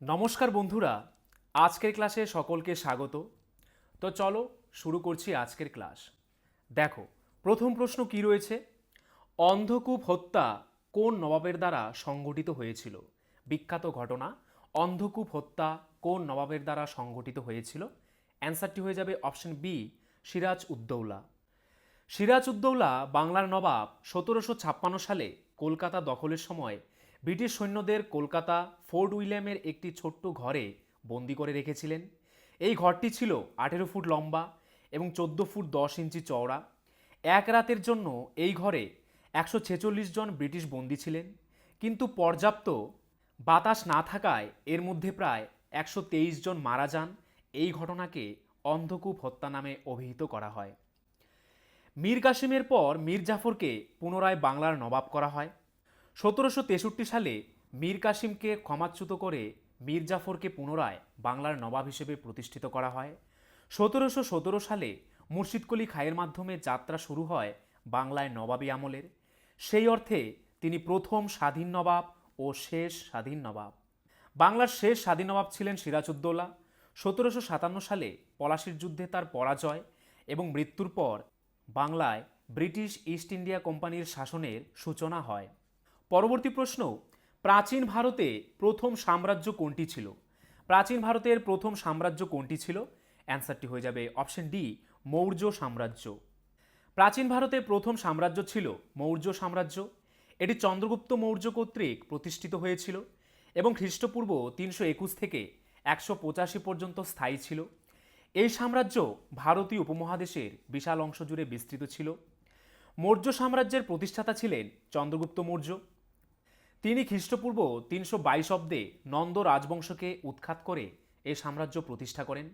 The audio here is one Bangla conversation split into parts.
নমস্কার বন্ধুরা, আজকের ক্লাসে সকলকে স্বাগত। তো চলো শুরু করছি আজকের ক্লাস। দেখো, প্রথম প্রশ্ন কি রয়েছে? অন্ধকূপ হত্যা কোন নবাবের দ্বারা সংগঠিত হয়েছিল? বিখ্যাত ঘটনা, অন্ধকূপ হত্যা কোন নবাবের দ্বারা সংগঠিত হয়েছিল? অ্যান্সারটি হয়ে যাবে অপশন বি, সিরাজ উদ্দৌলা। সিরাজ উদ্দৌলা বাংলার নবাব 1756 সালে কলকাতা দখলের সময় ব্রিটিশ সৈন্যদের কলকাতা ফোর্ট উইলিয়ামের একটি ছোট্ট ঘরে বন্দি করে রেখেছিলেন। এই ঘরটি ছিল 18 ফুট লম্বা এবং 14 ফুট 10 ইঞ্চি চওড়া। এক রাতের জন্য এই ঘরে 146 জন ব্রিটিশ বন্দী ছিলেন, কিন্তু পর্যাপ্ত বাতাস না থাকায় এর মধ্যে প্রায় 123 জন মারা যান। এই ঘটনাকে অন্ধকূপ হত্যা নামে অভিহিত করা হয়। মীর কাসিমের পর মীর জাফরকে পুনরায় বাংলার নবাব করা হয়। 1763 সালে মীর কাসিমকে ক্ষমাচ্যুত করে মীর জাফরকে পুনরায় বাংলার নবাব হিসেবে প্রতিষ্ঠিত করা হয়। 1717 সালে মুর্শিদকুলি খাঁয়ের মাধ্যমে যাত্রা শুরু হয় বাংলায় নবাবী আমলের। সেই অর্থে তিনি প্রথম স্বাধীন নবাব ও শেষ স্বাধীন নবাব। বাংলার শেষ স্বাধীন নবাব ছিলেন সিরাজউদ্দৌলা। 1757 সালে পলাশির যুদ্ধে তার পরাজয় এবং মৃত্যুর পর বাংলায় ব্রিটিশ ইস্ট ইন্ডিয়া কোম্পানির শাসনের সূচনা হয়। পরবর্তী প্রশ্ন, প্রাচীন ভারতে প্রথম সাম্রাজ্য কোনটি ছিল? প্রাচীন ভারতের প্রথম সাম্রাজ্য কোনটি ছিল? অ্যান্সারটি হয়ে যাবে অপশন ডি, মৌর্য সাম্রাজ্য। প্রাচীন ভারতে প্রথম সাম্রাজ্য ছিল মৌর্য সাম্রাজ্য। এটি চন্দ্রগুপ্ত মৌর্য কর্তৃক প্রতিষ্ঠিত হয়েছিল এবং খ্রিস্টপূর্ব 321 থেকে 185 পর্যন্ত স্থায়ী ছিল। এই সাম্রাজ্য ভারতীয় উপমহাদেশের বিশাল অংশ জুড়ে বিস্তৃত ছিল। মৌর্য সাম্রাজ্যের প্রতিষ্ঠাতা ছিলেন চন্দ্রগুপ্ত মৌর্য। তিনি খ্রিস্টপূর্ব 322 অব্দে নন্দ রাজবংশকে উৎখাত করে এই সাম্রাজ্য প্রতিষ্ঠা করেন।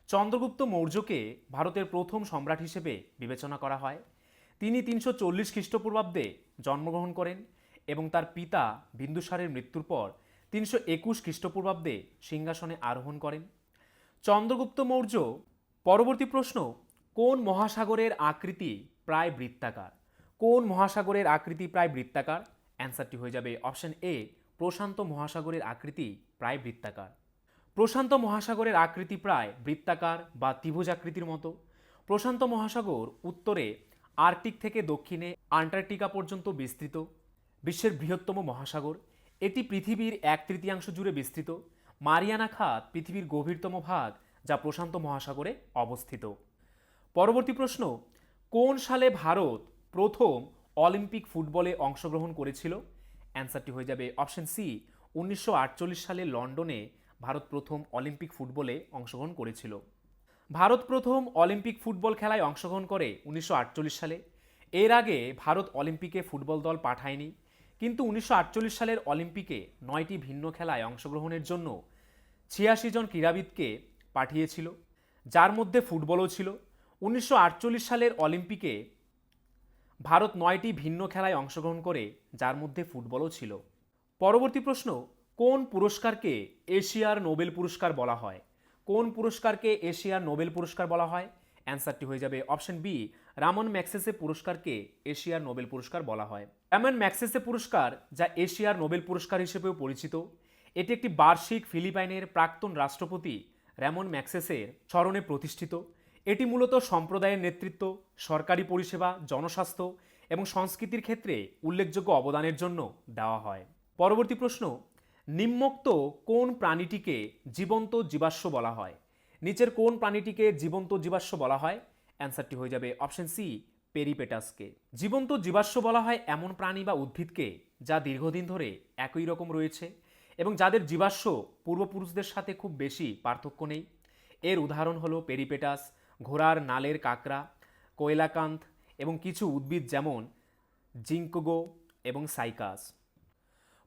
চন্দ্রগুপ্ত মৌর্যকে ভারতের প্রথম সম্রাট হিসেবে বিবেচনা করা হয়। তিনি 340 খ্রিস্টপূর্বাব্দে জন্মগ্রহণ করেন এবং তার পিতা বিন্দুসারের মৃত্যুর পর 321 খ্রিস্টপূর্বাব্দে সিংহাসনে আরোহণ করেন চন্দ্রগুপ্ত মৌর্য। পরবর্তী প্রশ্ন, কোন মহাসাগরের আকৃতি প্রায় বৃত্তাকার? কোন মহাসাগরের আকৃতি প্রায় বৃত্তাকার? অ্যান্সারটি হয়ে যাবে অপশন এ, প্রশান্ত মহাসাগরের আকৃতি প্রায় বৃত্তাকার। প্রশান্ত মহাসাগরের আকৃতি প্রায় বৃত্তাকার বা ত্রিভুজাকৃতির মতো। প্রশান্ত মহাসাগর উত্তরে আর্কটিক থেকে দক্ষিণে আন্টার্কটিকা পর্যন্ত বিস্তৃত। বিশ্বের বৃহত্তম মহাসাগর। এটি পৃথিবীর 1/3 জুড়ে বিস্তৃত। মারিয়ানা খাত পৃথিবীর গভীরতম ভাগ, যা প্রশান্ত মহাসাগরে অবস্থিত। পরবর্তী প্রশ্ন, কোন সালে ভারত প্রথম অলিম্পিক ফুটবলে অংশগ্রহণ করেছিল? অ্যান্সারটি হয়ে যাবে অপশন সি, 1948 সালে লন্ডনে ভারত প্রথম অলিম্পিক ফুটবলে অংশগ্রহণ করেছিল। ভারত প্রথম অলিম্পিক ফুটবল খেলায় অংশগ্রহণ করে 1948 সালে। এর আগে ভারত অলিম্পিকে ফুটবল দল পাঠায়নি, কিন্তু 1948 সালের অলিম্পিকে 9টি ভিন্ন খেলায় অংশগ্রহণের জন্য 86 জন ক্রীড়াবিদকে পাঠিয়েছিল, যার মধ্যে ফুটবলও ছিল। 1948 সালের অলিম্পিকে ভারত 9টি ভিন্ন খেলায় অংশগ্রহণ করে, যার মধ্যে ফুটবলও ছিল। পরবর্তী প্রশ্ন, কোন পুরস্কারকে এশিয়ার নোবেল পুরস্কার বলা হয়? কোন পুরস্কারকে এশিয়ার নোবেল পুরস্কার বলা হয়? অ্যান্সারটি হয়ে যাবে অপশন বি, রামন ম্যাগসেসে পুরস্কারকে এশিয়ার নোবেল পুরস্কার বলা হয়। রামন ম্যাগসেসে পুরস্কার, যা এশিয়ার নোবেল পুরস্কার হিসেবেও পরিচিত, এটি একটি বার্ষিক ফিলিপাইনের প্রাক্তন রাষ্ট্রপতি রামন ম্যাগসেসের স্মরণে প্রতিষ্ঠিত। এটি মূলত সম্প্রদায়ের নেতৃত্ব, সরকারি পরিষেবা, জনস্বাস্থ্য এবং সংস্কৃতির ক্ষেত্রে উল্লেখযোগ্য অবদানের জন্য দেওয়া হয়। পরবর্তী প্রশ্ন, নিম্নোক্ত কোন প্রাণীটিকে জীবন্ত জীবাশ্ম বলা হয়? নিচের কোন প্রাণীটিকে জীবন্ত জীবাশ্ম বলা হয়? অ্যান্সারটি হয়ে যাবে অপশন সি, পেরিপেটাসকে। জীবন্ত জীবাশ্ম বলা হয় এমন প্রাণী বা উদ্ভিদকে যা দীর্ঘদিন ধরে একই রকম রয়েছে এবং যাদের জীবাশ্ম পূর্বপুরুষদের সাথে খুব বেশি পার্থক্য নেই। এর উদাহরণ হলো পেরিপেটাস, ঘোড়ার নালের কাঁকড়া, কোয়েলাকান্থ এবং কিছু উদ্ভিদ যেমন জিঙ্কগো এবং সাইকাস।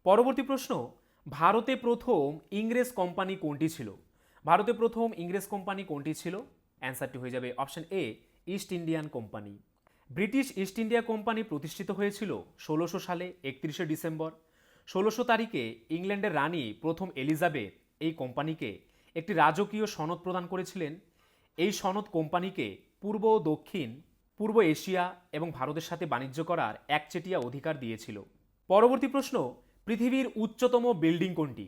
পরবর্তী প্রশ্ন, ভারতে প্রথম ইংরেজ কোম্পানি কোনটি ছিল? ভারতে প্রথম ইংরেজ কোম্পানি কোনটি ছিল? অ্যান্সারটি হয়ে যাবে option A, east Indian company. British east India company প্রতিষ্ঠিত হয়েছিল 1600 সালে 31শে ডিসেম্বর। 1600 তারিখে ইংল্যান্ডের রানী প্রথম এলিজাবেথ এই কোম্পানিকে একটি রাজকীয় সনদ প্রদান করেছিলেন। এই সনদ কোম্পানিকে পূর্ব ও দক্ষিণ পূর্ব এশিয়া এবং ভারতের সাথে বাণিজ্য করার একচেটিয়া অধিকার দিয়েছিল। পরবর্তী প্রশ্ন, পৃথিবীর উচ্চতম বিল্ডিং কোনটি?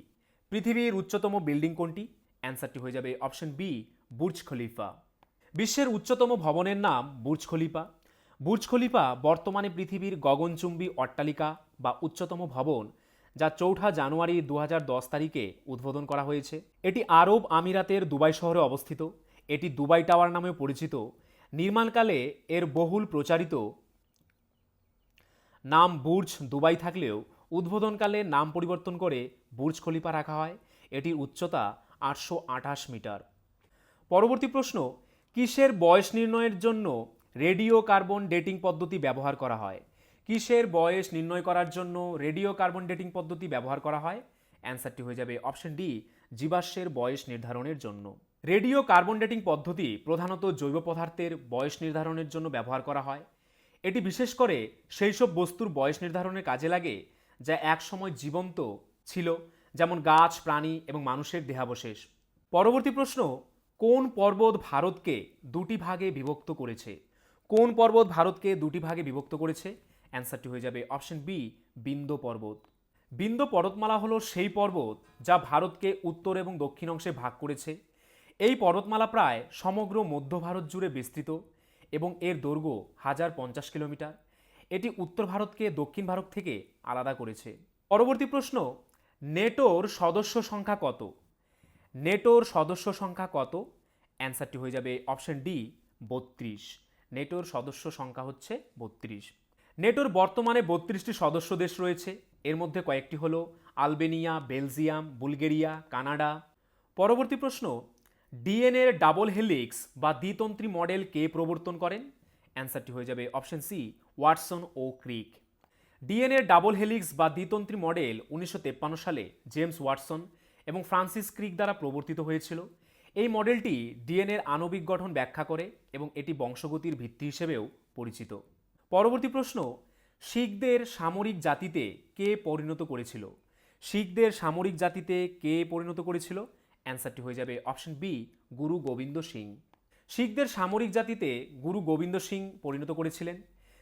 পৃথিবীর উচ্চতম বিল্ডিং কোনটি? অ্যান্সারটি হয়ে যাবে অপশন বি, বুর্জ খলিফা। বিশ্বের উচ্চতম ভবনের নাম বুর্জ খলিফা। বুর্জ খলিফা বর্তমানে পৃথিবীর গগনচুম্বী অট্টালিকা বা উচ্চতম ভবন, যা 4 জানুয়ারি 2010 তারিখে উদ্বোধন করা হয়েছে। এটি আরব আমিরাতের দুবাই শহরে অবস্থিত। এটি দুবাই টাওয়ার নামেও পরিচিত। নির্মাণকালে এর বহুল প্রচারিত নাম বুর্জ দুবাই থাকলেও উদ্বোধনকালে নাম পরিবর্তন করে বুর্জ খলিফা রাখা হয়। এটির উচ্চতা 828 মিটার। পরবর্তী প্রশ্ন, কিসের বয়স নির্ণয়ের জন্য রেডিও কার্বন ডেটিং পদ্ধতি ব্যবহার করা হয়? কিসের বয়স নির্ণয় করার জন্য রেডিও কার্বন ডেটিং পদ্ধতি ব্যবহার করা হয়? অ্যান্সারটি হয়ে যাবে অপশন ডি, জীবাশ্মের বয়স নির্ধারণের জন্য। রেডিও কার্বন ডেটিং পদ্ধতি প্রধানত জৈব পদার্থের বয়স নির্ধারণের জন্য ব্যবহার করা হয়। এটি বিশেষ করে সেই সব বস্তুর বয়স নির্ধারণের কাজে লাগে যা একসময় জীবন্ত ছিল, যেমন গাছ, প্রাণী এবং মানুষের দেহাবশেষ। পরবর্তী প্রশ্ন, কোন পর্বত ভারতকে দুটি ভাগে বিভক্ত করেছে? কোন পর্বত ভারতকে দুটি ভাগে বিভক্ত করেছে? অ্যান্সারটি হয়ে যাবে অপশন বি, বিন্ধ্য পর্বত। বিন্ধ্য পর্বতমালা হলো সেই পর্বত যা ভারতকে উত্তর এবং দক্ষিণ অংশে ভাগ করেছে। এই পর্বতমালা প্রায় সমগ্র মধ্য ভারত জুড়ে বিস্তৃত এবং এর দৈর্ঘ্য 1050 কিলোমিটার। এটি উত্তর ভারতকে দক্ষিণ ভারত থেকে আলাদা করেছে। পরবর্তী প্রশ্ন, নেটোর সদস্য সংখ্যা কত? নেটোর সদস্য সংখ্যা কত? অ্যান্সারটি হয়ে যাবে অপশন ডি, 32। নেটোর সদস্য সংখ্যা হচ্ছে 32। নেটোর বর্তমানে 32টি সদস্য দেশ রয়েছে। এর মধ্যে কয়েকটি হলো আলবেনিয়া, বেলজিয়াম, বুলগেরিয়া, কানাডা। পরবর্তী প্রশ্ন, ডিএনএর ডাবল হেলিক্স বা দ্বিতন্ত্রী মডেল কে প্রবর্তন করেন? অ্যান্সারটি হয়ে যাবে অপশন সি, ওয়াটসন ও ক্রিক। ডিএনএর ডাবল হেলিক্স বা দ্বিতন্ত্রী মডেল 1953 সালে জেমস ওয়াটসন এবং ফ্রান্সিস ক্রিক দ্বারা প্রবর্তিত হয়েছিল। এই মডেলটি ডিএনএর আণবিক গঠন ব্যাখ্যা করে এবং এটি বংশগতির ভিত্তি হিসেবেও পরিচিত। পরবর্তী প্রশ্ন, শিখদের সামরিক জাতিতে কে পরিণত করেছিল? শিখদের সামরিক জাতিতে কে পরিণত করেছিল? অ্যান্সারটি হয়ে যাবে অপশন বি, গুরু গোবিন্দ সিং। শিখদের সামরিক জাতিতে গুরু গোবিন্দ সিং পরিণত করেছিলেন।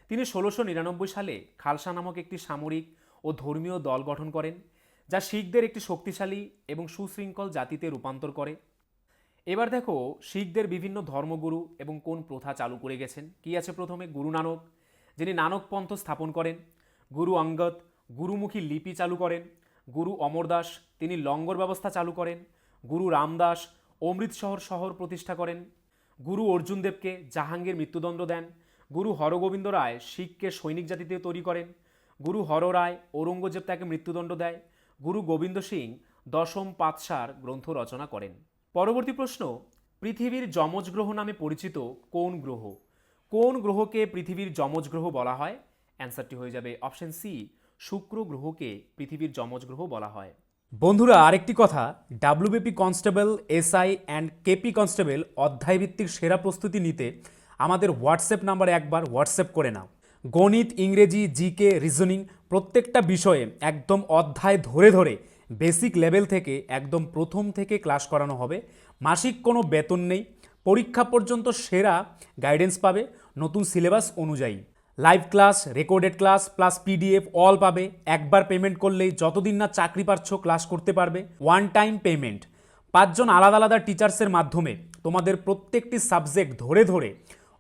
তিনি 1699 সালে খালসা নামক একটি সামরিক ও ধর্মীয় দল গঠন করেন, যা শিখদের একটি শক্তিশালী এবং সুশৃঙ্খল জাতিতে রূপান্তর করে। এবার দেখো শিখদের বিভিন্ন ধর্মগুরু এবং কোন প্রথা চালু করে গেছেন। কি আছে প্রথমে? গুরু নানক, যিনি নানক পন্থ স্থাপন করেন। গুরু অঙ্গদ গুরুমুখী লিপি চালু করেন। গুরু অমরদাস, তিনি লঙ্গর ব্যবস্থা চালু করেন। গুরু রামদাস অমৃতসর শহর প্রতিষ্ঠা করেন। গুরু অর্জুন দেবকে জাহাঙ্গীর মৃত্যুদণ্ড দেন। গুরু হরগোবিন্দ রায় শিখকে সৈনিক জাতিতে তৈরি করেন। গুরু হর রায় ঔরঙ্গজেব তাকে মৃত্যুদণ্ড দেয়। গুরু গোবিন্দ সিং দশম পাতসার গ্রন্থ রচনা করেন। পরবর্তী প্রশ্ন, পৃথিবীর যমজ গ্রহ নামে পরিচিত কোন গ্রহ? কোন গ্রহকে পৃথিবীর যমজ গ্রহ বলা হয়? অ্যান্সারটি হয়ে যাবে অপশন সি, শুক্র গ্রহকে পৃথিবীর যমজ গ্রহ বলা হয়। বন্ধুরা, আরেকটি কথা, WBP constable, SI and KP constable অধ্যায়ভিত্তিক সেরা প্রস্তুতি নিতে আমাদের হোয়াটসঅ্যাপ নাম্বারে একবার হোয়াটসঅ্যাপ করে নাও। গণিত, ইংরেজি, জিকে, রিজনিং প্রত্যেকটা বিষয়ে একদম অধ্যায় ধরে ধরে বেসিক লেভেল থেকে একদম প্রথম থেকে ক্লাস করানো হবে। মাসিক কোনো বেতন নেই। পরীক্ষা পর্যন্ত সেরা গাইডেন্স পাবে নতুন সিলেবাস অনুযায়ী। Live class, recorded class plus PDF all পাবে। একবার পেমেন্ট করলেই যতদিন না চাকরি পাচ্ছ ক্লাস করতে পারবে। One time payment. 5 জন আলাদা আলাদা টিচার্সের মাধ্যমে তোমাদের প্রত্যেকটি সাবজেক্ট ধরে ধরে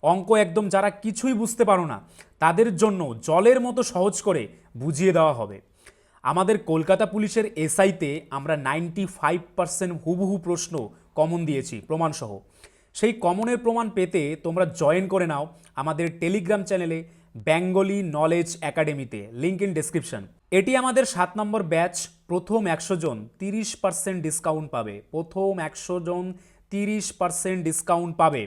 অঙ্ক একদম যারা কিছুই বুঝতে পারো না তাদের জন্য জলের মতো সহজ করে বুঝিয়ে দেওয়া হবে। আমাদের কলকাতা পুলিশের এসআইতে আমরা 95% হুবহু প্রশ্ন কমন দিয়েছি প্রমাণসহ। সেই কমনের প্রমাণ পেতে তোমরা জয়েন করে নাও আমাদের টেলিগ্রাম চ্যানেলে বেঙ্গলি নলেজ একাডেমিতে, লিঙ্ক ইন ডেসক্রিপশন। এটি আমাদের 7 নম্বর ব্যাচ। প্রথম 100 জন 30% ডিসকাউন্ট পাবে। প্রথম 100 জন 30% ডিসকাউন্ট পাবে।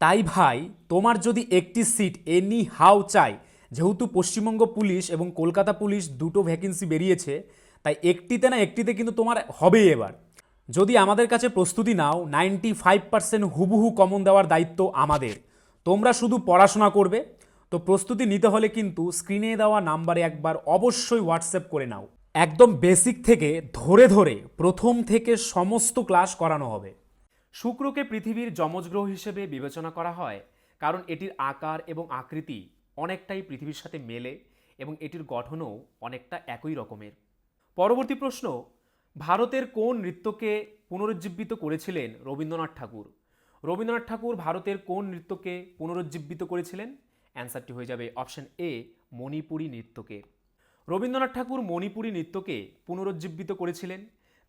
তাই ভাই, তোমার যদি একটি সিট এনি হাউ চাই, যেহেতু পশ্চিমবঙ্গ পুলিশ এবং কলকাতা পুলিশ দুটো ভ্যাকেন্সি বেরিয়েছে, তাই একটিতে না একটিতে কিন্তু তোমার হবেই এবার। যদি আমাদের কাছে প্রস্তুতি নাও, 95% হুবহু কমন দেওয়ার দায়িত্ব আমাদের। তোমরা শুধু পড়াশোনা করবে। তো প্রস্তুতি নিতে হলে কিন্তু স্ক্রিনে দেওয়া নাম্বারে একবার অবশ্যই হোয়াটসঅ্যাপ করে নাও। একদম বেসিক থেকে ধরে ধরে প্রথম থেকে সমস্ত ক্লাস করানো হবে। শুক্রকে পৃথিবীর যমজ গ্রহ হিসেবে বিবেচনা করা হয় কারণ এটির আকার এবং আকৃতি অনেকটাই পৃথিবীর সাথে মেলে এবং এটির গঠনও অনেকটা একই রকমের। পরবর্তী প্রশ্ন, ভারতের কোন নৃত্যকে পুনরুজ্জীবিত করেছিলেন রবীন্দ্রনাথ ঠাকুর? রবীন্দ্রনাথ ঠাকুর ভারতের কোন নৃত্যকে পুনরুজ্জীবিত করেছিলেন? অ্যান্সারটি হয়ে যাবে অপশন এ, মণিপুরী নৃত্যকে। রবীন্দ্রনাথ ঠাকুর মণিপুরী নৃত্যকে পুনরুজ্জীবিত করেছিলেন।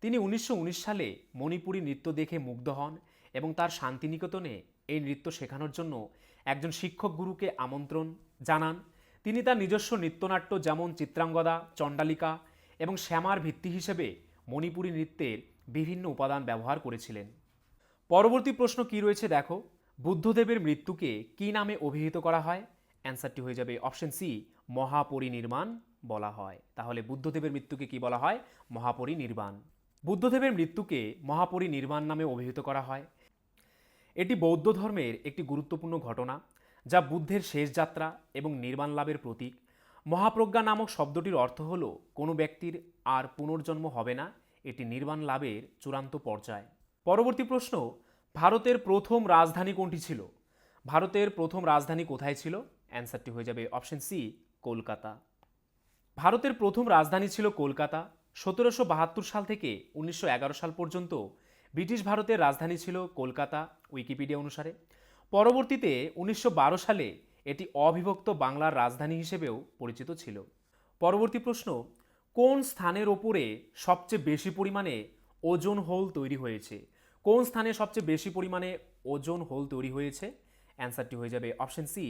তিনি 1919 সালে মণিপুরী নৃত্য দেখে মুগ্ধ হন এবং তার শান্তিনিকেতনে এই নৃত্য শেখানোর জন্য একজন শিক্ষক গুরুকে আমন্ত্রণ জানান। তিনি তার নিজস্ব নৃত্যনাট্য যেমন চিত্রাঙ্গদা, চণ্ডালিকা এবং শ্যামার ভিত্তি হিসেবে মণিপুরী নৃত্যের বিভিন্ন উপাদান ব্যবহার করেছিলেন। পরবর্তী প্রশ্ন কি রয়েছে দেখো, বুদ্ধদেবের মৃত্যুকে কি নামে অভিহিত করা হয়? অ্যান্সারটি হয়ে যাবে অপশন সি, মহাপরিনির্বাণ বলা হয়। তাহলে বুদ্ধদেবের মৃত্যুকে কি বলা হয়? মহাপরিনির্বাণ। বুদ্ধদেবের মৃত্যুকে মহাপরিনির্বাণ নামে অভিহিত করা হয়। এটি বৌদ্ধ ধর্মের একটি গুরুত্বপূর্ণ ঘটনা, যা বুদ্ধের শেষ যাত্রা এবং নির্বাণ লাভের প্রতীক। মহাপ্রজ্ঞা নামক শব্দটির অর্থ হল কোনো ব্যক্তির আর পুনর্জন্ম হবে না, এটি নির্বাণ লাভের চূড়ান্ত পর্যায়। পরবর্তী প্রশ্ন, ভারতের প্রথম রাজধানী কোনটি ছিল? ভারতের প্রথম রাজধানী কোথায় ছিল? অ্যান্সারটি হয়ে যাবে অপশন সি, কলকাতা। ভারতের প্রথম রাজধানী ছিল কলকাতা। 1772 সাল থেকে 1911 সাল পর্যন্ত ব্রিটিশ ভারতের রাজধানী ছিল কলকাতা, উইকিপিডিয়া অনুসারে। পরবর্তীতে 1912 সালে এটি অবিভক্ত বাংলার রাজধানী হিসেবেও পরিচিত ছিল। পরবর্তী প্রশ্ন, কোন স্থানের ওপরে সবচেয়ে বেশি পরিমাণে ওজোন হোল তৈরি হয়েছে? কোন স্থানে সবচেয়ে বেশি পরিমাণে ওজোন হোল তৈরি হয়েছে? অ্যান্সারটি হয়ে যাবে অপশন সি,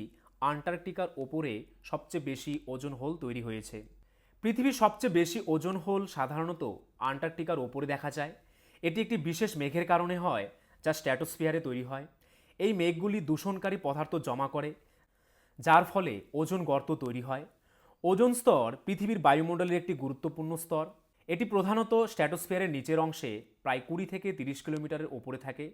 আন্টার্কটিকার ওপরে সবচেয়ে বেশি ওজোন হোল তৈরি হয়েছে। পৃথিবীর সবচেয়ে বেশি ওজোন হোল সাধারণত আন্টার্কটিকার ওপরে দেখা যায়। এটি একটি বিশেষ মেঘের কারণে হয়, যা স্ট্র্যাটোস্ফিয়ারে তৈরি হয়। এই মেঘগুলি দূষণকারী পদার্থ জমা করে, যার ফলে ওজোন গর্ত তৈরি হয়। ওজোন স্তর পৃথিবীর বায়ুমণ্ডলের একটি গুরুত্বপূর্ণ স্তর। এটি প্রধানত স্ট্র্যাটোস্ফিয়ারের নিচের অংশে প্রায় 20 থেকে 30 কিলোমিটারের ওপরে থাকে।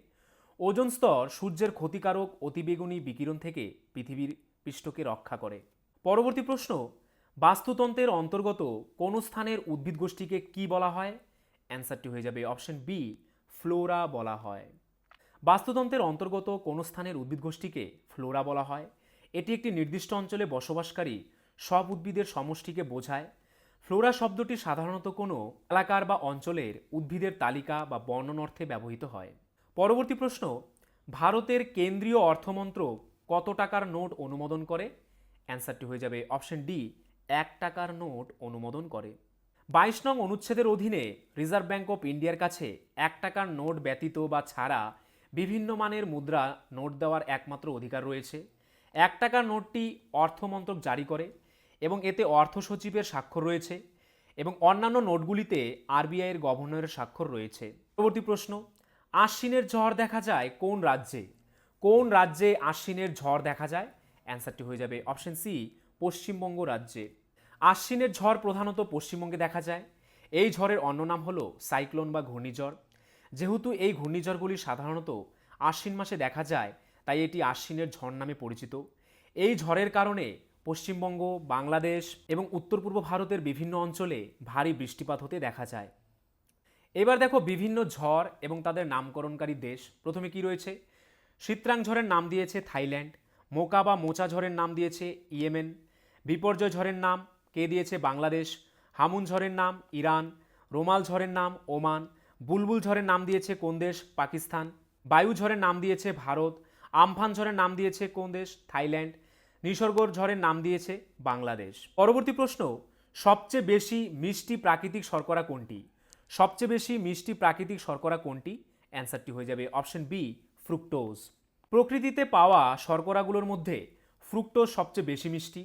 ওজোন স্তর সূর্যের ক্ষতিকারক অতিবেগুনি বিকিরণ থেকে পৃথিবীর পৃষ্ঠকে রক্ষা করে। পরবর্তী প্রশ্ন, বাস্তুতন্ত্রের অন্তর্গত কোন স্থানের উদ্ভিদ গোষ্ঠীকে কি বলা হয়? অ্যান্সারটি হয়ে যাবে অপশন বি, ফ্লোরা বলা হয়। বাস্তুতন্ত্রের অন্তর্গত কোন স্থানের উদ্ভিদ গোষ্ঠীকে ফ্লোরা বলা হয়। এটি একটি নির্দিষ্ট অঞ্চলে বসবাসকারী সব উদ্ভিদের সমষ্টিকে বোঝায়। ফ্লোরা শব্দটি সাধারণত কোনো এলাকার বা অঞ্চলের উদ্ভিদের তালিকা বা বর্ণন অর্থে ব্যবহৃত হয়। পরবর্তী প্রশ্ন, ভারতের কেন্দ্রীয় অর্থমন্ত্রক কত টাকার নোট অনুমোদন করে? অ্যান্সারটি হয়ে যাবে অপশন ডি, 1 টাকার নোট অনুমোদন করে। 22 নং অনুচ্ছেদের অধীনে রিজার্ভ ব্যাঙ্ক অফ ইন্ডিয়ার কাছে 1 টাকার নোট ব্যতীত বা ছাড়া বিভিন্ন মানের মুদ্রা নোট দেওয়ার একমাত্র অধিকার রয়েছে। 1 টাকার নোটটি অর্থমন্ত্রক জারি করে এবং এতে অর্থ সচিবের স্বাক্ষর রয়েছে এবং অন্যান্য নোটগুলিতে আরবিআইয়ের গভর্নরের স্বাক্ষর রয়েছে। পরবর্তী প্রশ্ন, আশ্বিনের ঝড় দেখা যায় কোন রাজ্যে? কোন রাজ্যে আশ্বিনের ঝড় দেখা যায়? অ্যান্সারটি হয়ে যাবে অপশন সি, পশ্চিমবঙ্গ রাজ্যে। আশ্বিনের ঝড় প্রধানত পশ্চিমবঙ্গে দেখা যায়। এই ঝড়ের অন্য নাম হলো সাইক্লোন বা ঘূর্ণিঝড়। যেহেতু এই ঘূর্ণিঝড়গুলি সাধারণত আশ্বিন মাসে দেখা যায়, তাই এটি আশ্বিনের ঝড় নামে পরিচিত। এই ঝড়ের কারণে পশ্চিমবঙ্গ, বাংলাদেশ এবং উত্তর পূর্ব ভারতের বিভিন্ন অঞ্চলে ভারী বৃষ্টিপাত হতে দেখা যায়। এবার দেখো বিভিন্ন ঝড় এবং তাদের নামকরণকারী দেশ। প্রথমে কি রয়েছে? সিত্রাং ঝড়ের নাম দিয়েছে থাইল্যান্ড। মোকা বা মোচা ঝড়ের নাম দিয়েছে ইয়েমেন। বিপর্যয় ঝড়ের নাম কে দিয়েছে? বাংলাদেশ। হামুন ঝড়ের নাম ইরান। রোমাল ঝড়ের নাম ওমান। বুলবুল ঝড়ের নাম দিয়েছে কোন দেশ? পাকিস্তান। বায়ু ঝড়ের নাম দিয়েছে ভারত। আমফান ঝড়ের নাম দিয়েছে কোন দেশ? থাইল্যান্ড। নিসর্গর ঝড়ের নাম দিয়েছে বাংলাদেশ। পরবর্তী প্রশ্ন, সবচেয়ে বেশি মিষ্টি প্রাকৃতিক শর্করা কোনটি? সবচেয়ে বেশি মিষ্টি প্রাকৃতিক শর্করা কোনটি? অ্যান্সারটি হয়ে যাবে অপশন বি, ফ্রুক্টোজ। প্রকৃতিতে পাওয়া শর্করাগুলোর মধ্যে ফ্রুক্টোজ সবচেয়ে বেশি মিষ্টি।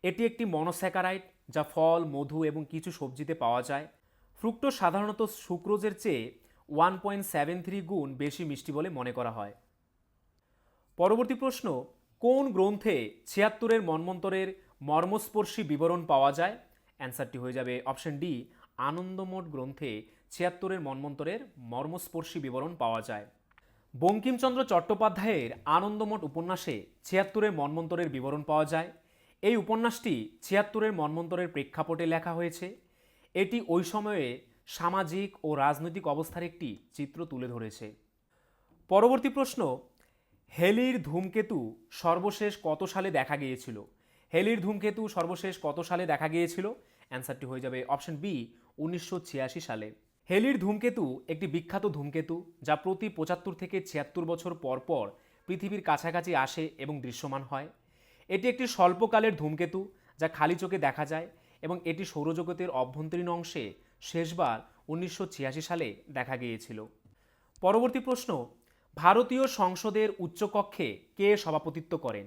এটি একটি মনোস্যাকারাইড যা ফল, মধু এবং কিছু সবজিতে পাওয়া যায়। ফ্রুক্টোজ সাধারণত সুক্রোজের চেয়ে 1.73 গুণ বেশি মিষ্টি বলে মনে করা হয়। পরবর্তী প্রশ্ন, কোন গ্রন্থে 76-এর মন্বন্তরের মর্মস্পর্শী বিবরণ পাওয়া যায়? অ্যান্সারটি হয়ে যাবে অপশন ডি, আনন্দমঠ গ্রন্থে 76-এর মন্বন্তরের মর্মস্পর্শী বিবরণ পাওয়া যায়। বঙ্কিমচন্দ্র চট্টোপাধ্যায়ের আনন্দমঠ উপন্যাসে 76-এর মন্বন্তরের বিবরণ পাওয়া যায়। এই উপন্যাসটি 76-এর মন্বন্তরের প্রেক্ষাপটে লেখা হয়েছে। এটি ওই সময়ে সামাজিক ও রাজনৈতিক অবস্থার একটি চিত্র তুলে ধরেছে। পরবর্তী প্রশ্ন, হেলির ধূমকেতু সর্বশেষ কত সালে দেখা গিয়েছিল? হেলির ধূমকেতু সর্বশেষ কত সালে দেখা গিয়েছিল? অ্যান্সারটি হয়ে যাবে অপশন বি, 1986 সালে। হেলির ধূমকেতু একটি বিখ্যাত ধূমকেতু যা প্রতি ৭৫ থেকে ৭৬ বছর পর পর পৃথিবীর কাছাকাছি আসে এবং দৃশ্যমান হয়। এটি একটি স্বল্পকালের ধূমকেতু যা খালি চোখে দেখা যায় এবং এটি সৌরজগতের অভ্যন্তরীণ অংশে শেষবার ১৯৮৬ সালে দেখা গিয়েছিল। পরবর্তী প্রশ্ন, ভারতীয় সংসদের উচ্চকক্ষে কে সভাপতিত্ব করেন?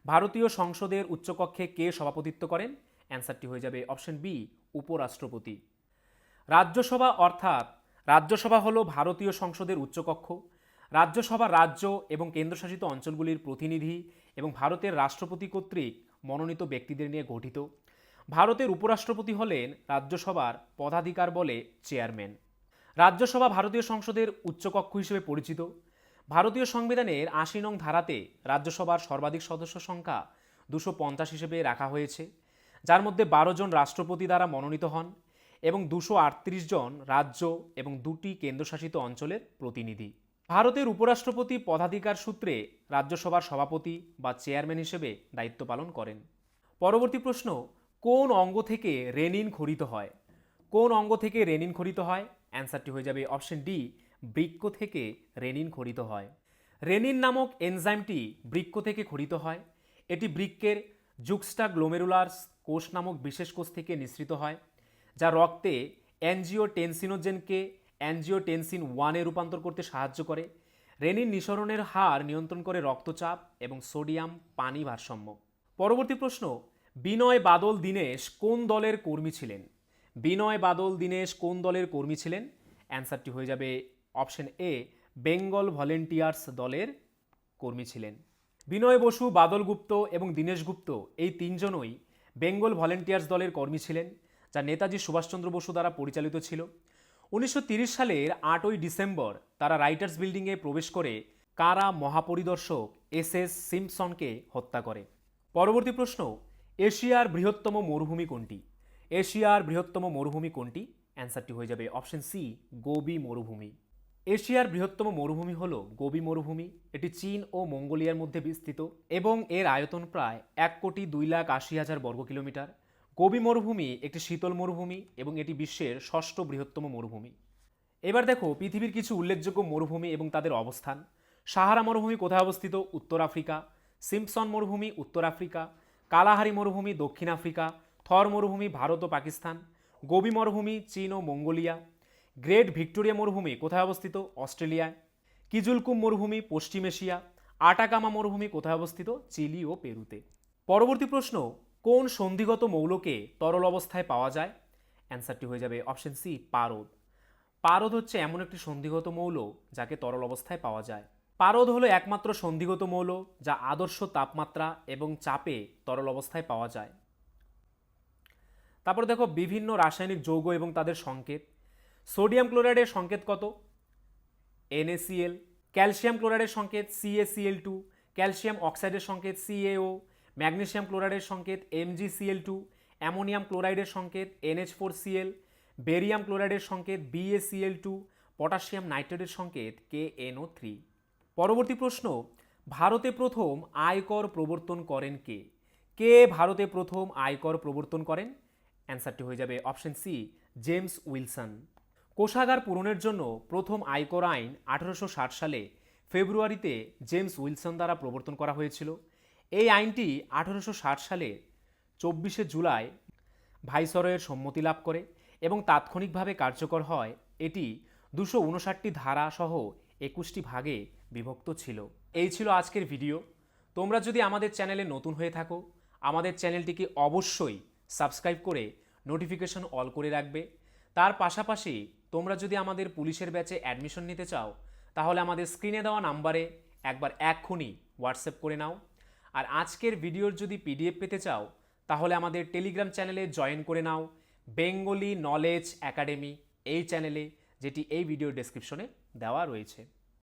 ভারতীয় সংসদের উচ্চকক্ষে কে সভাপতিত্ব করেন? অ্যান্সারটি হয়ে যাবে অপশন বি, উপরাষ্ট্রপতি। রাজ্যসভা অর্থাৎ রাজ্যসভা হল ভারতীয় সংসদের উচ্চকক্ষ। রাজ্যসভা রাজ্য এবং কেন্দ্রশাসিত অঞ্চলগুলির প্রতিনিধি এবং ভারতের রাষ্ট্রপতি কর্তৃক মনোনীত ব্যক্তিদের নিয়ে গঠিত। ভারতের উপরাষ্ট্রপতি হলেন রাজ্যসভার পদাধিকার বলে চেয়ারম্যান। রাজ্যসভা ভারতীয় সংসদের উচ্চকক্ষ হিসেবে পরিচিত। ভারতীয় সংবিধানের ৮০ নং ধারাতে রাজ্যসভার সর্বাধিক সদস্য সংখ্যা ২৫০ হিসেবে রাখা হয়েছে, যার মধ্যে ১২ জন রাষ্ট্রপতি দ্বারা মনোনীত হন এবং ২৩৮ জন রাজ্য এবং ২টি কেন্দ্রশাসিত অঞ্চলের প্রতিনিধি। ভারতের উপরাষ্ট্রপতি পদাধিকার সূত্রে রাজ্যসভার সভাপতি বা চেয়ারম্যান হিসেবে দায়িত্ব পালন করেন। পরবর্তী প্রশ্ন, কোন অঙ্গ থেকে রেনিন খরিত হয়? কোন অঙ্গ থেকে রেনিন খরিত হয়? অ্যান্সারটি হয়ে যাবে অপশন ডি, বৃক্ক থেকে রেনিন খরিত হয়। রেনিন নামক এনজাইমটি বৃক্ক থেকে খরিত হয়। এটি বৃক্কের জুক্সটাগ্লোমেরুলার কোষ নামক বিশেষ কোষ থেকে নিঃসৃত হয়, যা রক্তে অ্যাঞ্জিওটেনসিনোজেনকে অ্যাঞ্জিওটেনসিন 1-এ রূপান্তর করতে সাহায্য করে। রেনিন নিঃসরণের হার নিয়ন্ত্রণ করে রক্তচাপ এবং সোডিয়াম পানি ভারসাম্য। পরবর্তী প্রশ্ন, বিনয় বাদল দীনেশ কোন দলের কর্মী ছিলেন? বিনয় বাদল দীনেশ কোন দলের কর্মী ছিলেন? অ্যান্সারটি হয়ে যাবে অপশন এ, বেঙ্গল ভলেন্টিয়ার্স দলের কর্মী ছিলেন। বিনয় বসু, বাদল গুপ্ত এবং দীনেশ গুপ্ত এই তিনজনই বেঙ্গল ভলেন্টিয়ার্স দলের কর্মী ছিলেন, যা নেতাজি সুভাষচন্দ্র বসু দ্বারা পরিচালিত ছিল। ১৯৩০ সালের ৮ই ডিসেম্বর তারা রাইটার্স বিল্ডিংয়ে প্রবেশ করে কারা মহাপরিদর্শক এস সিম্পসনকে হত্যা করে। পরবর্তী প্রশ্ন, এশিয়ার বৃহত্তম মরুভূমি কোনটি? এশিয়ার বৃহত্তম মরুভূমি কোনটি? অ্যান্সারটি হয়ে যাবে অপশন সি, গোবি মরুভূমি। এশিয়ার বৃহত্তম মরুভূমি হল গোবি মরুভূমি। এটি চীন ও মঙ্গোলিয়ার মধ্যে বিস্তৃত এবং এর আয়তন প্রায় ১,২,৮০,০০০ বর্গ কিলোমিটার। গোবি মরুভূমি একটি শীতল মরুভূমি এবং এটি বিশ্বের ৬ষ্ঠ বৃহত্তম মরুভূমি। এবার দেখো পৃথিবীর কিছু উল্লেখযোগ্য মরুভূমি এবং তাদের অবস্থান। সাহারা মরুভূমি কোথায় অবস্থিত? উত্তর আফ্রিকা। সিম্পসন মরুভূমি উত্তর আফ্রিকা। কালাহারি মরুভূমি দক্ষিণ আফ্রিকা। থর মরুভূমি ভারত ও পাকিস্তান। গোবি মরুভূমি চীন ও মঙ্গোলিয়া। গ্রেট ভিক্টোরিয়া মরুভূমি কোথায় অবস্থিত? অস্ট্রেলিয়ায়। কিজুলকুম মরুভূমি পশ্চিম এশিয়া। আটাকামা মরুভূমি কোথায় অবস্থিত? চিলি ও পেরুতে। পরবর্তী প্রশ্ন, কোন সন্ধিগত মৌলকে তরল অবস্থায় পাওয়া যায়? অ্যান্সারটি হয়ে যাবে অপশন সি, পারদ। পারদ হচ্ছে এমন একটি সন্ধিগত মৌল যাকে তরল অবস্থায় পাওয়া যায়। পারদ হলো একমাত্র সন্ধিগত মৌল যা আদর্শ তাপমাত্রা এবং চাপে তরল অবস্থায় পাওয়া যায়। তারপর দেখো বিভিন্ন রাসায়নিক যৌগ এবং তাদের সংকেত। সোডিয়াম ক্লোরাইডের সংকেত কত? NaCl। ক্যালসিয়াম ক্লোরাইডের সংকেত CaCl2। ক্যালসিয়াম অক্সাইডের সংকেত CaO। ম্যাগনেসিয়াম ক্লোরাইডের সংকেত MgCl2। অ্যামোনিয়াম ক্লোরাইডের সংকেত NH4Cl। বেরিয়াম ক্লোরাইডের সংকেত BaCl2। পটাশিয়াম নাইট্রেটের সংকেত KNO3। পরবর্তী প্রশ্ন, ভারতে প্রথম আয়কর প্রবর্তন করেন কে? কে ভারতে প্রথম আয়কর প্রবর্তন করেন? অ্যান্সারটি হয়ে যাবে অপশন সি, জেমস উইলসন। কোষাগার পূরণের জন্য প্রথম আয়কর আইন 1860 সালে ফেব্রুয়ারিতে জেমস উইলসন দ্বারা প্রবর্তন করা হয়েছিল। এই আইনটি 1860 সালে 24শে জুলাই ভাইসরয়ের সম্মতি লাভ করে এবং তাৎক্ষণিকভাবে কার্যকর হয়। এটি 259টি ধারা সহ 21টি ভাগে বিভক্ত ছিল। এই ছিল আজকের ভিডিও। তোমরা যদি আমাদের চ্যানেলে নতুন হয়ে থাকো, আমাদের চ্যানেলটিকে অবশ্যই সাবস্ক্রাইব করে নোটিফিকেশন অল করে রাখবে। তার পাশাপাশি তোমরা যদি আমাদের পুলিশের ব্যাচে অ্যাডমিশন নিতে চাও, তাহলে আমাদের স্ক্রিনে দেওয়া নাম্বারে একবার এক্ষুনি হোয়াটসঅ্যাপ করে নাও। আর আজকের ভিডিওর যদি PDF পেতে চাও, তাহলে আমাদের টেলিগ্রাম চ্যানেলে জয়েন করে নাও, বেঙ্গলি নলেজ একাডেমি এই চ্যানেলে, যেটি এই ভিডিওর ডেসক্রিপশনে দেওয়া রয়েছে।